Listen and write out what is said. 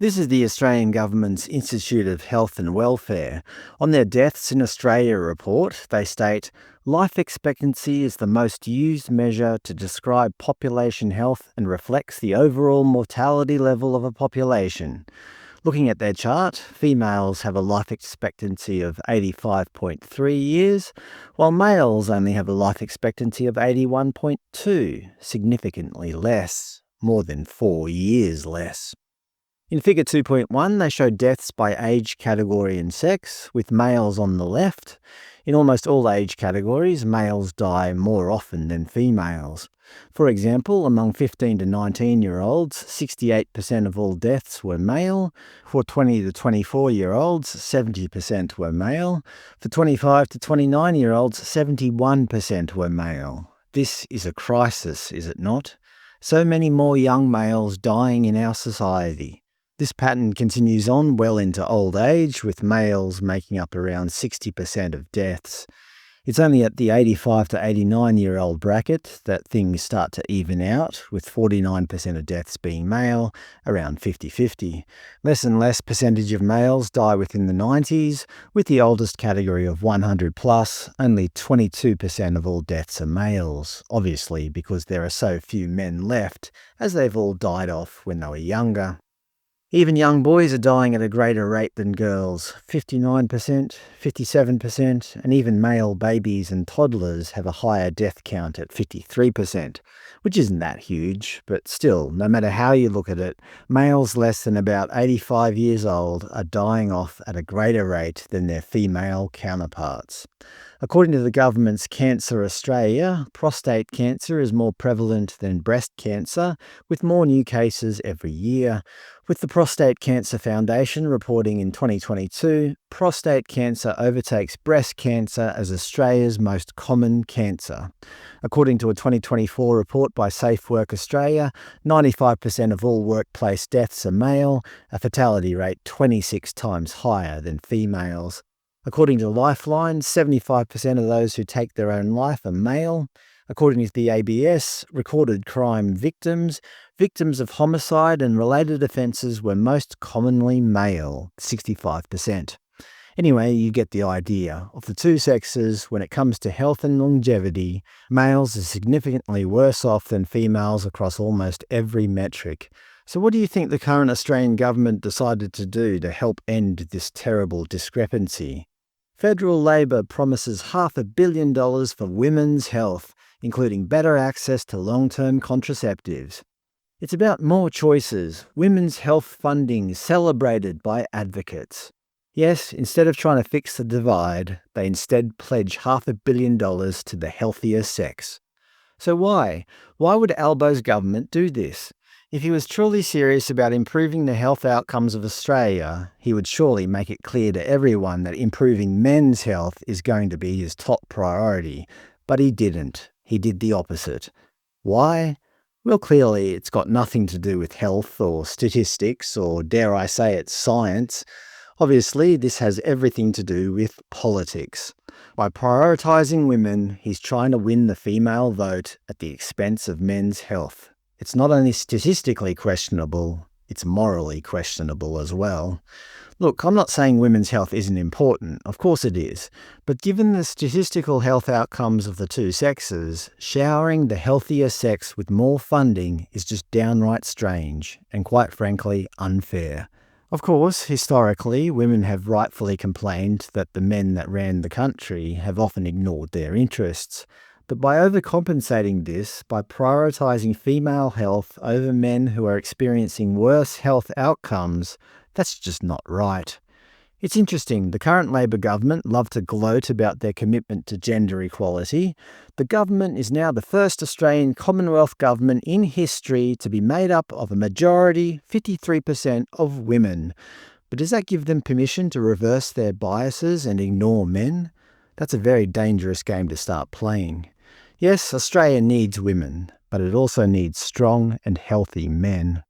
This is the Australian Government's Institute of Health and Welfare. On their Deaths in Australia report, they state, life expectancy is the most used measure to describe population health and reflects the overall mortality level of a population. Looking at their chart, females have a life expectancy of 85.3 years, while males only have a life expectancy of 81.2, significantly less, more than 4 years less. In Figure 2.1, they show deaths by age category and sex, with males on the left. In almost all age categories, males die more often than females. For example, among 15 to 19-year-olds, 68% of all deaths were male. For 20 to 24-year-olds, 70% were male. For 25 to 29-year-olds, 71% were male. This is a crisis, is it not? So many more young males dying in our society. This pattern continues on well into old age, with males making up around 60% of deaths. It's only at the 85 to 89-year-old bracket that things start to even out, with 49% of deaths being male, around 50-50. Less and less percentage of males die within the 90s, with the oldest category of 100 plus, only 22% of all deaths are males, obviously because there are so few men left, as they've all died off when they were younger. Even young boys are dying at a greater rate than girls. 59%, 57%, and even male babies and toddlers have a higher death count at 53%, which isn't that huge, but still, no matter how you look at it, males less than about 85 years old are dying off at a greater rate than their female counterparts. According to the government's Cancer Australia, prostate cancer is more prevalent than breast cancer, with more new cases every year. With the Prostate Cancer Foundation reporting in 2022, prostate cancer overtakes breast cancer as Australia's most common cancer. According to a 2024 report by Safe Work Australia, 95% of all workplace deaths are male, a fatality rate 26 times higher than females. According to Lifeline, 75% of those who take their own life are male. According to the ABS, recorded crime victims of homicide and related offences were most commonly male, 65%. Anyway, you get the idea. Of the two sexes, when it comes to health and longevity, males are significantly worse off than females across almost every metric. So what do you think the current Australian government decided to do to help end this terrible discrepancy? Federal Labor promises $500 million for women's health, including better access to long-term contraceptives. It's about more choices, women's health funding celebrated by advocates. Yes, instead of trying to fix the divide, they instead pledge $500 million to the healthier sex. So why? Why would Albo's government do this? If he was truly serious about improving the health outcomes of Australia, he would surely make it clear to everyone that improving men's health is going to be his top priority. But he didn't. He did the opposite. Why? Well, clearly it's got nothing to do with health or statistics or, dare I say it, science. Obviously, this has everything to do with politics. By prioritising women, he's trying to win the female vote at the expense of men's health. It's not only statistically questionable, it's morally questionable as well. Look, I'm not saying women's health isn't important, of course it is, but given the statistical health outcomes of the two sexes, showering the healthier sex with more funding is just downright strange and quite frankly unfair. Of course, historically, women have rightfully complained that the men that ran the country have often ignored their interests. But by overcompensating this, by prioritising female health over men who are experiencing worse health outcomes, that's just not right. It's interesting, the current Labor government love to gloat about their commitment to gender equality. The government is now the first Australian Commonwealth government in history to be made up of a majority, 53%, of women. But does that give them permission to reverse their biases and ignore men? That's a very dangerous game to start playing. Yes, Australia needs women, but it also needs strong and healthy men.